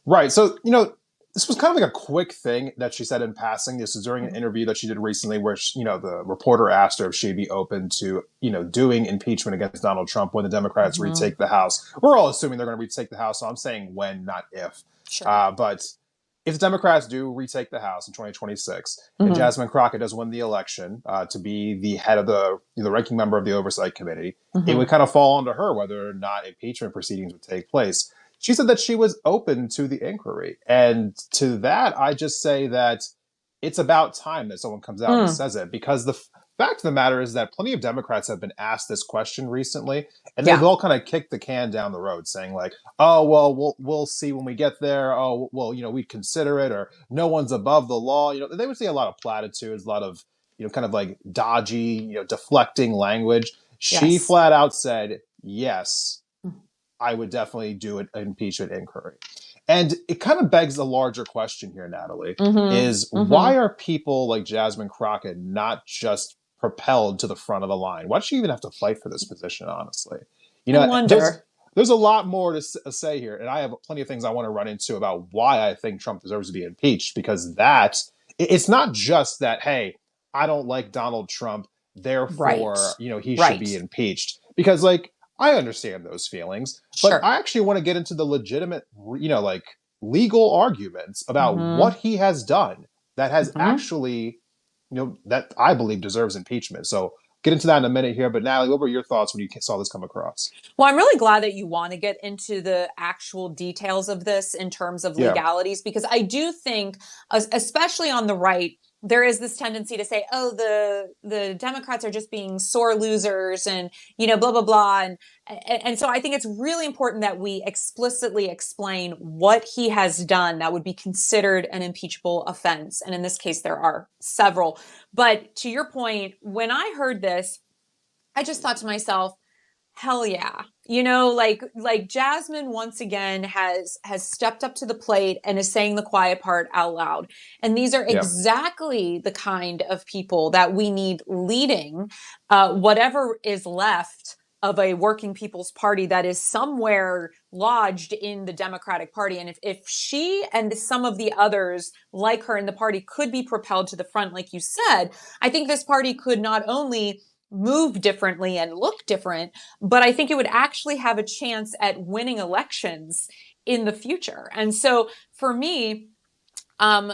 Right. So, this was kind of like a quick thing that she said in passing. This is during an interview that she did recently where, the reporter asked her if she'd be open to, doing impeachment against Donald Trump when the Democrats Mm-hmm. retake the House. We're all assuming they're going to retake the House. So I'm saying when, not if. Sure. But if the Democrats do retake the House in 2026 and Mm-hmm. Jasmine Crockett does win the election to be the head of the ranking member of the Oversight Committee, it Mm-hmm. would kind of fall onto her whether or not impeachment proceedings would take place. She said that she was open to the inquiry. And to that, I just say that it's about time that someone comes out and Mm. says it, because the fact of the matter is that plenty of Democrats have been asked this question recently, and they've Yeah. all kind of kicked the can down the road saying like, oh, well, we'll see when we get there. Oh, well, we'd consider it, or no one's above the law. They would say a lot of platitudes, a lot of, kind of like dodgy, deflecting language. She Yes. flat out said, yes, I would definitely do an impeachment inquiry. And it kind of begs a larger question here, Natalie, Mm-hmm. is Mm-hmm. why are people like Jasmine Crockett not just propelled to the front of the line? Why does she even have to fight for this position, honestly? I There's wonder. there's a lot more to say here, and I have plenty of things I want to run into about why I think Trump deserves to be impeached, because it's not just that, hey, I don't like Donald Trump, Right. therefore, he should Right. be impeached. Because, like, I understand those feelings, but Sure. I actually want to get into the legitimate, like legal arguments about Mm-hmm. what he has done that has Mm-hmm. actually, that I believe deserves impeachment. So get into that in a minute here. But Natalie, what were your thoughts when you saw this come across? Well, I'm really glad that you want to get into the actual details of this in terms of Yeah. legalities, because I do think, especially on the right, there is this tendency to say, "Oh, the Democrats are just being sore losers," and blah blah blah, and so I think it's really important that we explicitly explain what he has done that would be considered an impeachable offense, and in this case, there are several. But to your point, when I heard this, I just thought to myself, hell yeah. Like Jasmine once again has stepped up to the plate and is saying the quiet part out loud. And these are Yeah. exactly the kind of people that we need leading whatever is left of a working people's party that is somewhere lodged in the Democratic Party. And if she and some of the others like her in the party could be propelled to the front, like you said, I think this party could not only move differently and look different, but I think it would actually have a chance at winning elections in the future. And so for me, um,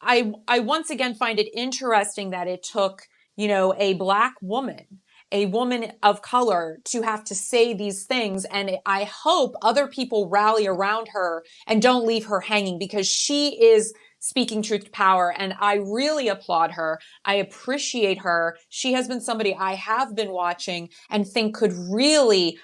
I once again find it interesting that it took, a Black woman, a woman of color, to have to say these things. And I hope other people rally around her and don't leave her hanging, because she is speaking truth to power. And I really applaud her. I appreciate her. She has been somebody I have been watching and think could really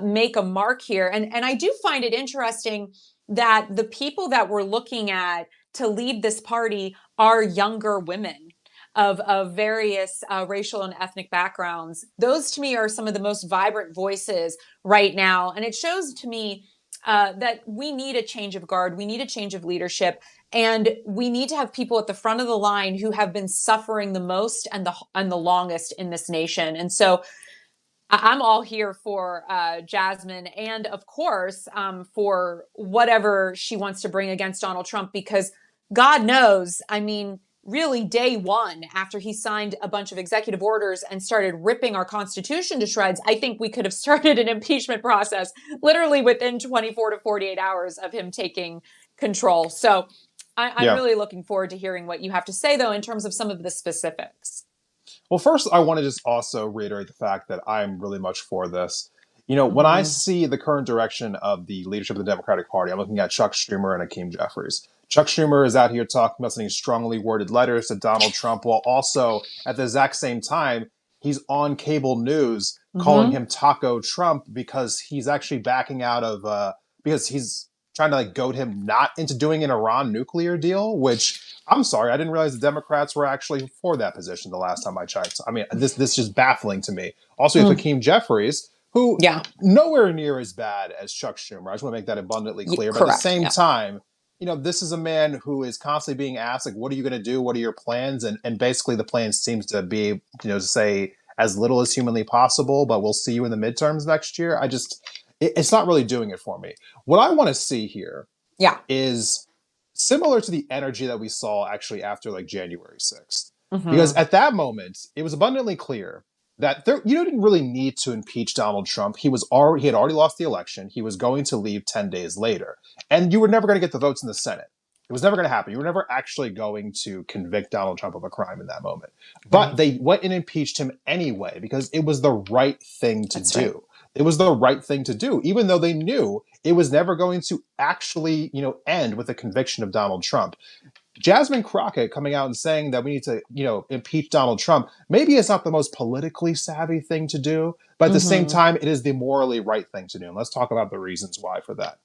make a mark here. And I do find it interesting that the people that we're looking at to lead this party are younger women of various racial and ethnic backgrounds. Those to me are some of the most vibrant voices right now. And it shows to me that we need a change of guard. We need a change of leadership. And we need to have people at the front of the line who have been suffering the most and the longest in this nation. And so I'm all here for Jasmine, and of course for whatever she wants to bring against Donald Trump, because God knows, I mean, really day one, after he signed a bunch of executive orders and started ripping our Constitution to shreds, I think we could have started an impeachment process literally within 24 to 48 hours of him taking control. So I'm Yeah. really looking forward to hearing what you have to say, though, in terms of some of the specifics. Well, first, I want to just also reiterate the fact that I'm really much for this. When I Mm-hmm. see the current direction of the leadership of the Democratic Party, I'm looking at Chuck Schumer and Hakeem Jeffries. Chuck Schumer is out here talking about sending strongly worded letters to Donald Trump, while also at the exact same time, he's on cable news calling Mm-hmm. him Taco Trump because he's actually backing out of, because he's trying to like goad him not into doing an Iran nuclear deal, which I'm sorry, I didn't realize the Democrats were actually for that position the last time I checked. I mean, this is just baffling to me. Also, you have Mm. Hakeem Jeffries, who Yeah. nowhere near as bad as Chuck Schumer. I just want to make that abundantly clear. But at the Correct. same Yeah. time, this is a man who is constantly being asked, like, what are you going to do? What are your plans? And basically the plan seems to be, to say as little as humanly possible, but we'll see you in the midterms next year. It's not really doing it for me. What I want to see here Yeah. is similar to the energy that we saw actually after like January 6th. Because Mm-hmm. at that moment, it was abundantly clear that you didn't really need to impeach Donald Trump. He had already lost the election. He was going to leave 10 days later. And you were never going to get the votes in the Senate. It was never going to happen. You were never actually going to convict Donald Trump of a crime in that moment. But Right. they went and impeached him anyway because it was the right thing to That's right. do. It was the right thing to do, even though they knew it was never going to actually, end with the conviction of Donald Trump. Jasmine Crockett coming out and saying that we need to, impeach Donald Trump, maybe it's not the most politically savvy thing to do, but at the same Mm-hmm. time, it is the morally right thing to do. And let's talk about the reasons why for that.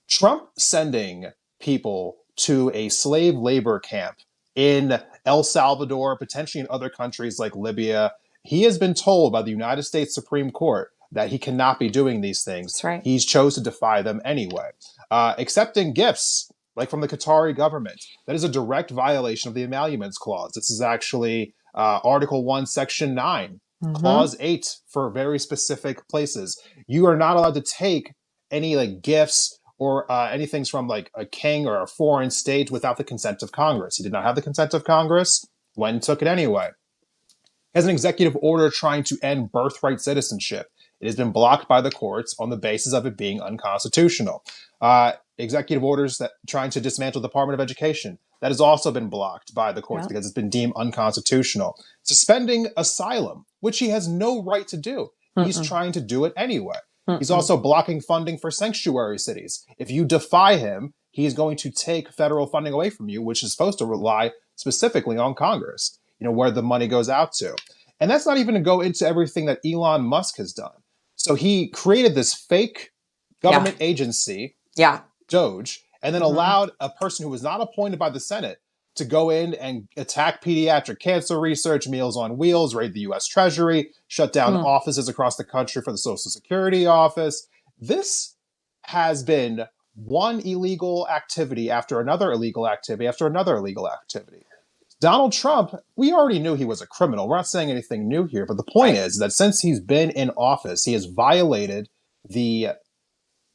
Trump sending people to a slave labor camp in El Salvador, potentially in other countries like Libya, he has been told by the United States Supreme Court that he cannot be doing these things. That's right. He's chose to defy them anyway. Accepting gifts like from the Qatari government, that is a direct violation of the Emoluments Clause. This is actually Article 1, Section 9, Mm-hmm. Clause 8 for very specific places. You are not allowed to take any like gifts or anything from like a king or a foreign state without the consent of Congress. He did not have the consent of Congress, went and took it anyway. Has an executive order trying to end birthright citizenship. It has been blocked by the courts on the basis of it being unconstitutional. Executive orders that trying to dismantle the Department of Education. That has also been blocked by the courts Yeah. because it's been deemed unconstitutional. Suspending asylum, which he has no right to do. He's Mm-mm. trying to do it anyway. He's Mm-mm. also blocking funding for sanctuary cities. If you defy him, he is going to take federal funding away from you, which is supposed to rely specifically on Congress, where the money goes out to. And that's not even to go into everything that Elon Musk has done. So he created this fake Yeah. government agency, Yeah. Doge, and then Mm-hmm. allowed a person who was not appointed by the Senate to go in and attack pediatric cancer research, Meals on Wheels, raid the US Treasury, shut down Mm. offices across the country for the Social Security office. This has been one illegal activity after another illegal activity after another illegal activity. Donald Trump, we already knew he was a criminal. We're not saying anything new here, but the point Right. is that since he's been in office, he has violated the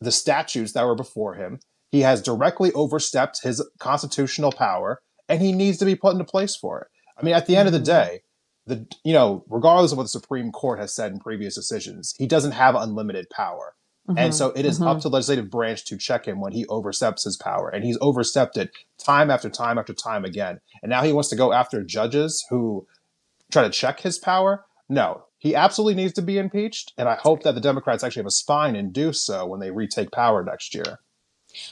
statutes that were before him. He has directly overstepped his constitutional power, and he needs to be put into place for it. I mean, at the end of the Mm-hmm. day, regardless of what the Supreme Court has said in previous decisions, he doesn't have unlimited power. And Mm-hmm. so it is up Mm-hmm. to the legislative branch to check him when he oversteps his power. And he's overstepped it time after time after time again. And now he wants to go after judges who try to check his power. No, he absolutely needs to be impeached. And I hope that the Democrats actually have a spine and do so when they retake power next year.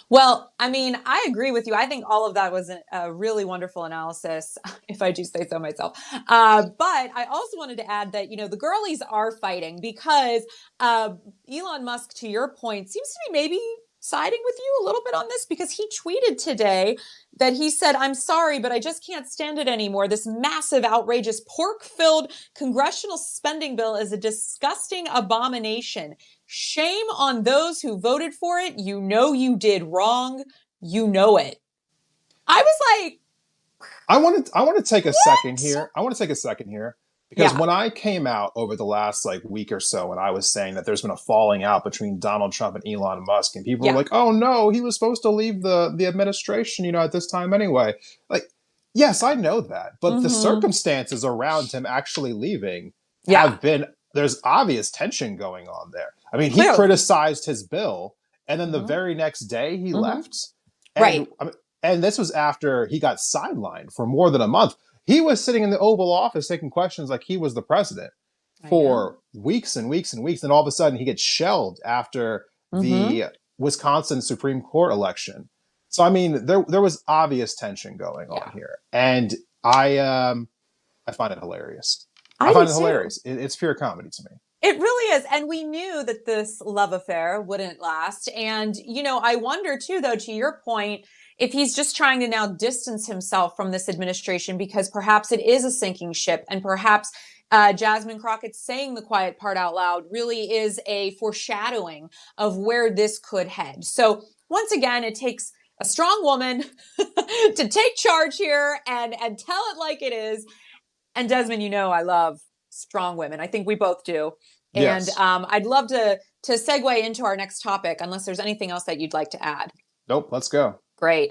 Well, I mean, I agree with you. I think all of that was a really wonderful analysis, if I do say so myself. But I also wanted to add that, the girlies are fighting because Elon Musk, to your point, seems to be maybe siding with you a little bit on this because he tweeted today that he said, "I'm sorry, but I just can't stand it anymore. This massive, outrageous, pork-filled congressional spending bill is a disgusting abomination. Shame on those who voted for it. You know you did wrong. You know it." I was like, I want to take a second what? here. I want to take a second here because Yeah. when I came out over the last like week or so, and I was saying that there's been a falling out between Donald Trump and Elon Musk, and people were Yeah. like, "Oh no, he was supposed to leave the administration, at this time anyway." Like, yes, I know that, but the Mm-hmm. circumstances around him actually leaving Yeah. have been there's obvious tension going on there. I mean, he Clearly. criticized his bill, and then the Mm-hmm. very next day he Mm-hmm. left. Right. And this was after he got sidelined for more than a month. He was sitting in the Oval Office taking questions like he was the president I know. for weeks and weeks and weeks. And all of a sudden he gets shelved after Mm-hmm. the Wisconsin Supreme Court election. So, I mean, there was obvious tension going Yeah. on here. And I find it hilarious. I find do it too. hilarious. It's pure comedy to me. It really is. And we knew that this love affair wouldn't last. And, I wonder too, though, to your point, if he's just trying to now distance himself from this administration because perhaps it is a sinking ship and perhaps Jasmine Crockett saying the quiet part out loud really is a foreshadowing of where this could head. So once again, it takes a strong woman to take charge here and tell it like it is. And Desmond, I love strong women. I think we both do. And Yes. I'd love to segue into our next topic, unless there's anything else that you'd like to add. Nope, let's go. Great.